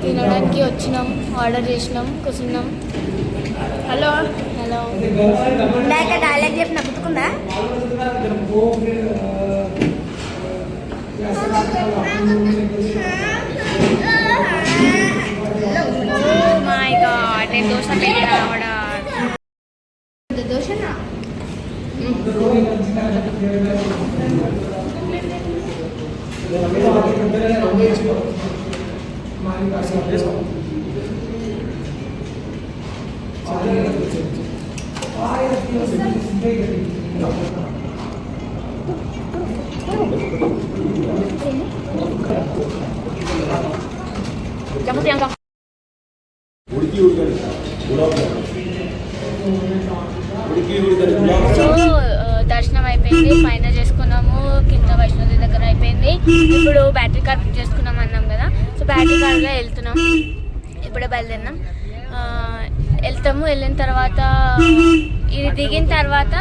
తినడానికి వచ్చినాం, ఆర్డర్ చేసినాం, కూర్చున్నాం. హలో హలో ఇందాక డైలాగ్ చెప్పిన గుర్తుకుందా? ఓ మై గాడ్, నేను దోశ పెట్టిన దోశనా? దర్శనం అయిపోయింది, పైన చేసుకున్నాము, కింద వైష్ణోదేవి దగ్గర అయిపోయింది. ఇప్పుడు బ్యాటరీ కార్ బుక్ చేసుకున్నాం అన్నాం కదా, సో బ్యాటరీ కార్లో వెళ్తున్నాం. ఇప్పుడే బయలుదేరినాం. వెళ్తాము. వెళ్ళిన తర్వాత ఇది దిగిన తర్వాత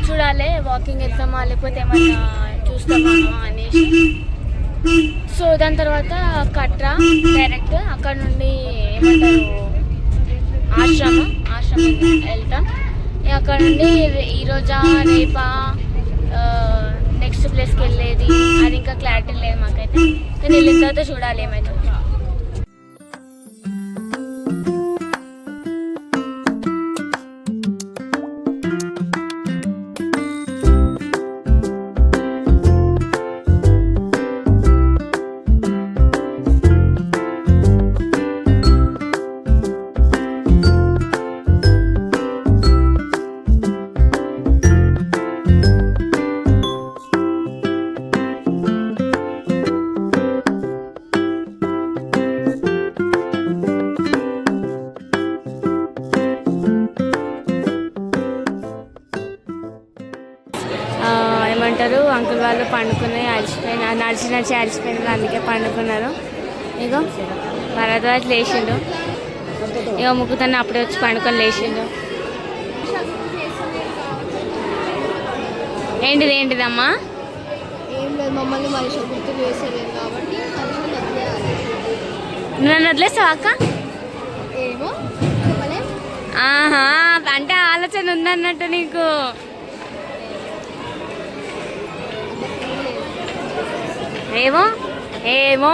చూడాలి, వాకింగ్ వెళ్తామా లేకపోతే ఏమన్నా చూస్తామా అనేసి. సో దాని తర్వాత కట్రా డైరెక్ట్ అక్కడ నుండి ఏమంటారు ఆశ్రమం వెళ్తాం. అక్కడ నుండి ఈరోజా రేపా నెక్స్ట్ ప్లేస్కి వెళ్ళేది అది ఇంకా క్లారిటీ లేదు మాకైతే, కానీ వెళ్ళిన తర్వాత చూడాలి ఏమైతే. ఏమంటారు అంకుల్ వాళ్ళు పండుకుని అలసిపోయిన నడిచి అలసిపోయినారు, అందుకే పండుకున్నారు. ఇగో భరద్వాజ్ లేచిండు, ఇగో ముక్కుతాన్ని అప్పుడే వచ్చి పండుకొని లేచిండు. ఏంటిదమ్మా? ఏం లేదు, మమ్మల్ని మనిషి గుర్తులు వేసేలేదు కాబట్టి నన్ను వదిలేస్తావా అక్క? ఏమో ఆహా, అంటే ఆలోచన ఉందన్నట్టు నీకు. ఏమో ఏమో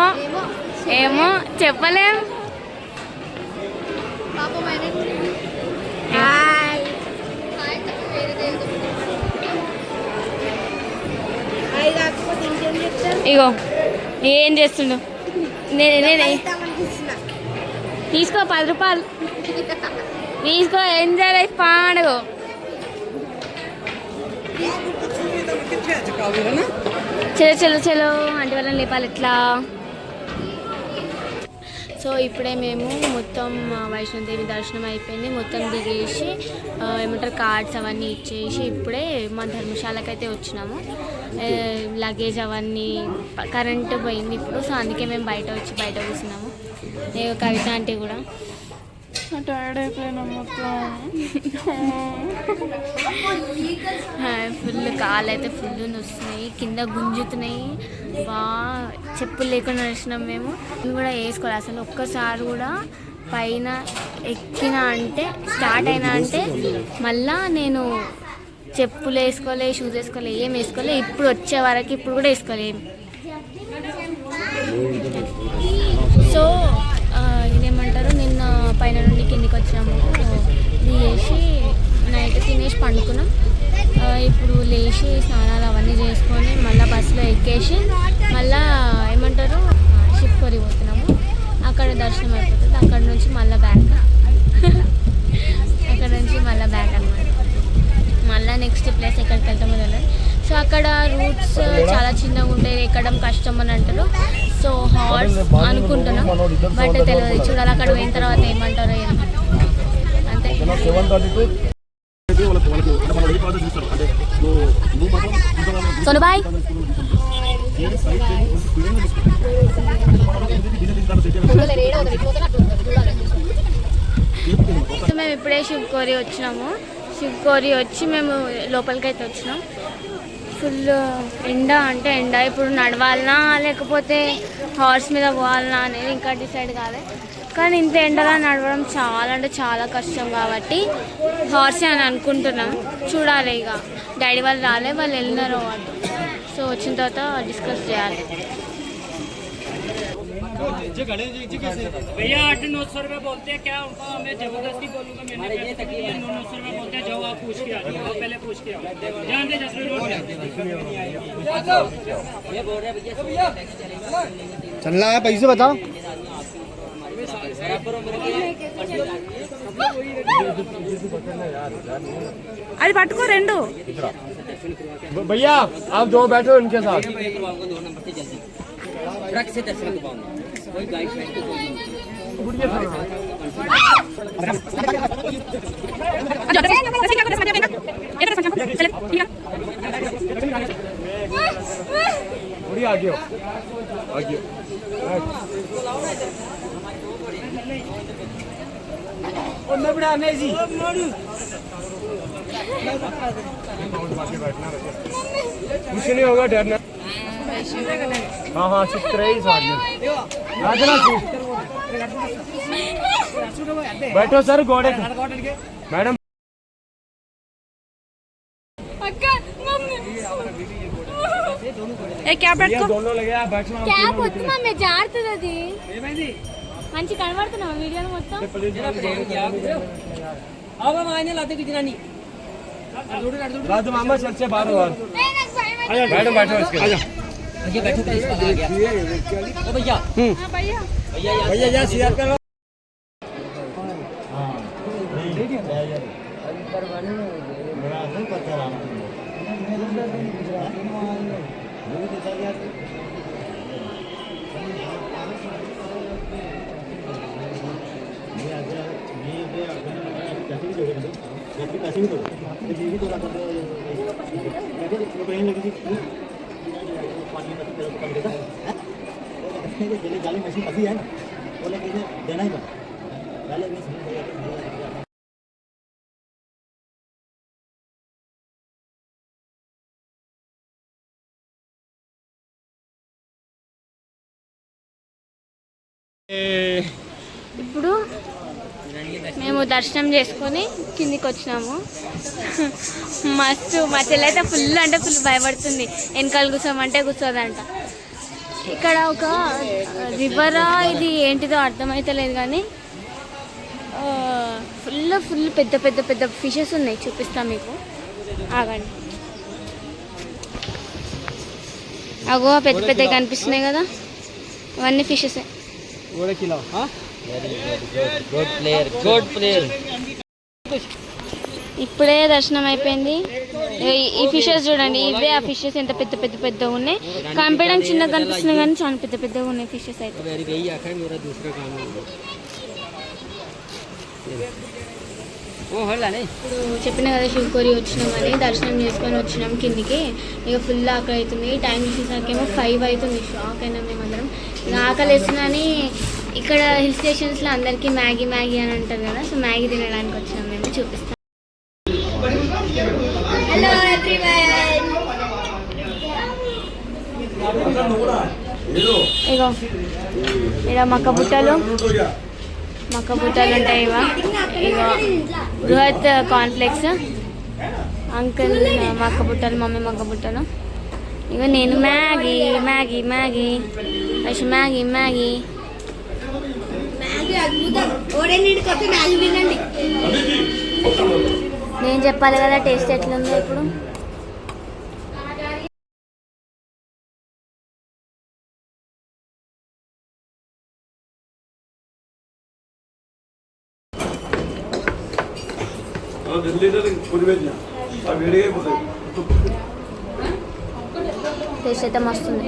ఏమో చెప్పలేం. ఇగో ఏం చేస్తుండు, నేనే తీసుకో 10 రూపాయలు తీసుకో, ఎంజాయ్ లైఫ్ పాడుగో. చలో చలో చలో అంటే వాళ్ళని లేపాలి ఎట్లా. సో ఇప్పుడే మేము మొత్తం వైష్ణోదేవి దర్శనం అయిపోయింది, మొత్తం దిగేసి ఏమంటారు కార్డ్స్ అవన్నీ ఇచ్చేసి ఇప్పుడే మా ధర్మశాలకైతే వచ్చినాము. లగేజ్ అవన్నీ కరెంటు పోయింది ఇప్పుడు, సో అందుకే మేము బయట కూర్చున్నాము. కవిత ఆంటీ కూడా టైర్డ్ అయిపోయినా మొత్తం, ఫుల్ కాళ్ళు అయితే ఫుల్ నొస్తున్నాయి, కింద గుంజుతున్నాయి. చెప్పులు లేకుండా నడిచినాం మేము కూడా వేసుకోవాలి. అసలు ఒక్కసారి కూడా పైన ఎక్కినా అంటే స్టార్ట్ అయినా అంటే మళ్ళా నేను చెప్పులు వేసుకోలే, షూస్ వేసుకోలే, ఏం వేసుకోలే. ఇప్పుడు వచ్చే వరకు ఇప్పుడు కూడా వేసుకోలే ఏం. సో ఇదేమంటారు, నిన్న పైన నుండి కిందికి వచ్చాము, దిగేసి నైట్ తినేసి పండుకున్నాం. ఇప్పుడు లేచి స్నానాలు అవన్నీ చేసుకొని మళ్ళీ బస్సులో ఎక్కేసి మళ్ళీ ఏమంటారు షిప్కోరి పోతున్నాము. అక్కడ దర్శనం అయిపోతుంది, అక్కడ నుంచి మళ్ళీ బ్యాక్ అనమాట. మళ్ళీ నెక్స్ట్ ప్లేస్ ఎక్కడికి వెళ్తామో తెలియదు. సో అక్కడ రూట్స్ చాలా చిన్నగా ఉంటాయి, ఎక్కడం కష్టం అని అంటారు. సో హార్స్ అనుకుంటున్నాం, బట్ తెలియదు, చూడాలి అక్కడ పోయిన తర్వాత ఏమంటారో అంతే. సోనుబాయ్ సో మేము ఇప్పుడే శివకోరి వచ్చినాము. శివకోరి వచ్చి మేము లోపలికి అయితే వచ్చినాం. ఫుల్ ఎండ అంటే ఎండ. ఇప్పుడు నడవాలనా లేకపోతే హార్స్ మీద పోవాలన్నా అనేది ఇంకా డిసైడ్ కాలే. కానీ ఇంత ఎండలో నడవడం చాలా అంటే చాలా కష్టం కాబట్టి హార్స్ అని అనుకుంటున్నాం. చూడాలి, ఇక డాడీ వాళ్ళు రాలే, వాళ్ళు వెళ్ళినారు అటు. సో వచ్చిన తర్వాత డిస్కస్ చేయాలి. भैया 800-900 रुपये बोलते हैं क्या उनको, मैं जबरदस्ती बोलूँगा, मैंने 900 रुपये बोलते हैं, जाओ आप पूछ के आ जाओ, पहले पूछ के आओ, जान दे 10 चलना है, पैसे बताओ। అది పట్టుకో రెండు. भैया आप दो बैठो इनके साथ। आगे आगे कुछ नहीं होगा, डरना। हाँ हाँ चित्र ही बैठो सर घोड़े मैडम। दोनों लगे बैठना। క్యాప్ వద్దు మమ్మీ, జారుతుంది అది. మంచి కనబడుతున్నావు వీడియోలో మొత్తం. राजू मामा चल से बाहर मैडम बैठो इसके बैठो भैया भैया या शेयर करो। मशीन काफी है ना, बोले कि देना ही पड़ा। ఇప్పుడు మేము దర్శనం చేసుకొని కిందికి వచ్చినాము. మస్తు, మా చెల్లి అయితే ఫుల్ అంటే ఫుల్ భయపడుతుంది. వెనకాల కూర్చోమంటే కూర్చోదంట. ఇక్కడ ఒక రివరా ఇది ఏంటిదో అర్థమైతలేదు కానీ ఫుల్ ఫుల్ పెద్ద పెద్ద పెద్ద ఫిషెస్ ఉన్నాయి. చూపిస్తాం మీకు, ఆగండి. అగో పెద్ద పెద్దవి కనిపిస్తున్నాయి కదా, అవన్నీ ఫిషెసే. ఇప్పుడే దర్శనం అయిపోయింది. ఈ ఫిషెస్ చూడండి, ఇవే ఆ ఫిషెస్ ఎంత పెద్ద పెద్ద పెద్దగా ఉన్నాయి. కనిపించడానికి చిన్నగా కనిపిస్తున్నాయి కానీ చాలా పెద్ద పెద్దగా ఉన్నాయి ఫిషెస్ అయితే. ఇప్పుడు చెప్పిన కదా శివకోరి వచ్చినామని, దర్శనం చేసుకొని వచ్చినాం కిందికి. ఇక ఫుల్ ఆకలి అవుతుంది. టైం చూసేసరికేమో 5 అవుతుంది. షాక్ అయినా మేమందరం. ఇక ఆకలి వేస్తుందని ఇక్కడ హిల్ స్టేషన్స్లో అందరికీ మ్యాగీ మ్యాగీ అని అంటారు కదా, సో మ్యాగీ తినడానికి వచ్చినాం మేము. చూపిస్తాం. హలో ఇగో ఇక్కడ మక్క బుట్టలు ఉంటాయి. ఇగో బృహత్ కాన్ఫ్లెక్స్, అంకుల్ మక్క బుట్టలు, మమ్మీ మక్క బుట్టలు. ఇగో నేను మ్యాగీ మ్యాగీ మ్యాగీ అసలు మ్యాగీ మ్యాగీ. నేను చెప్పాలి కదా టేస్ట్ ఎట్లుందో ఇప్పుడు. టేస్ట్ అయితే మస్తుంది.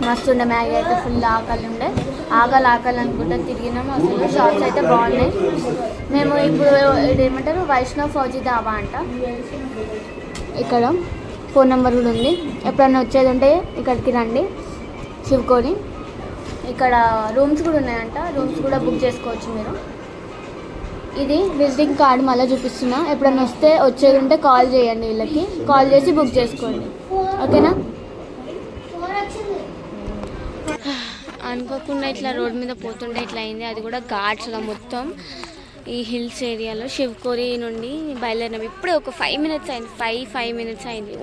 మస్తు ఉండే మ్యాగీ అయితే ఫుల్ ఆకలి ఉండే ఆకలి అనుకుంటా తిరిగినాము. అసలు షాప్స్ అయితే బాగున్నాయి. మేము ఇప్పుడు ఇదేమంటారు వైష్ణవ్ ఫౌజీ ధాబా అంట. ఇక్కడ ఫోన్ నెంబర్ కూడా ఉంది. ఎప్పుడన్నా వచ్చేది ఉంటే ఇక్కడికి రండి శివకోని. ఇక్కడ రూమ్స్ కూడా ఉన్నాయంట. రూమ్స్ కూడా బుక్ చేసుకోవచ్చు మీరు. ఇది విజిటింగ్ కార్డ్ మళ్ళీ చూపిస్తున్నా. ఎప్పుడన్నా వచ్చేది ఉంటే కాల్ చేయండి, వీళ్ళకి కాల్ చేసి బుక్ చేసుకోండి, ఓకేనా. అనుకోకుండా ఇట్లా రోడ్ మీద పోతుంటే ఇట్లా అయింది. అది కూడా ఘాట్స్లో మొత్తం ఈ హిల్స్ ఏరియాలో. శివకోరి నుండి బయలుదేరినాం. ఇప్పుడే ఒక 5 minutes అయింది. 5 minutes అయింది.